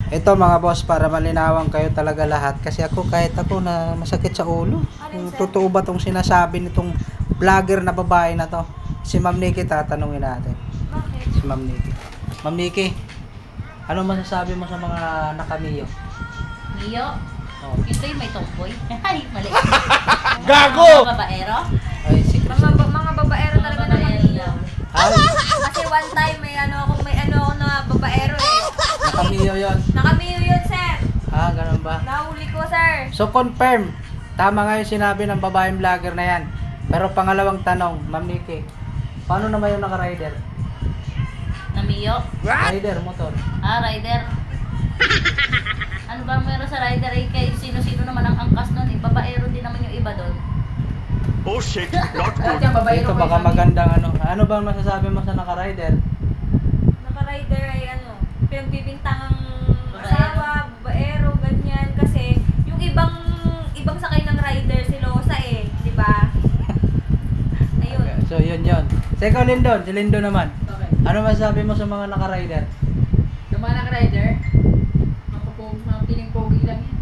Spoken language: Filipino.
Ito mga boss, para malinawan kayo talaga lahat. Kasi kahit ako na masakit sa ulo. Kung totoo ba tong sinasabi nitong vlogger na babae na to? Si Ma'am Nikki, tatanungin natin. Bakit? Si Ma'am Nikki. Ma'am Nikki, ano masasabi mo sa mga nakamiyo? Mio? Oh. Ito yung may tomboy. Ay, mali. Gago! Mga babaero? Ay, si Mga babaero talaga na kamiyo. Ay, Kasi one time may ano ako na babaero eh. nakamiyo yon. Nakamiyo yun, sir. Ah, ganun ba? Nahuli ko, sir. So confirm, tama nga yung sinabi ng babaeng vlogger na yan. Pero pangalawang tanong, Ma'am Nikki, paano naman yung naka-rider? Na Mio? Rider, motor. Ah, rider. Ano ba meron sa rider eh? Kay sino-sino naman ang angkas nun eh. Babaero din naman yung iba doon. Oh shit, not good. Ito baka magandang ano. Ano ba masasabi mo sa naka-rider? Naka-rider ay ano, pinagbibintangang asawa, babaero, ganyan. Kasi yung ibang sakay ng rider si Losa eh, di ba? Ayun. So yun yun. Sa ikaw Lindon, si Lindon naman. Okay. Ano masasabi mo sa mga naka-rider? Yung mga naka-rider, mga piling pogi lang yan.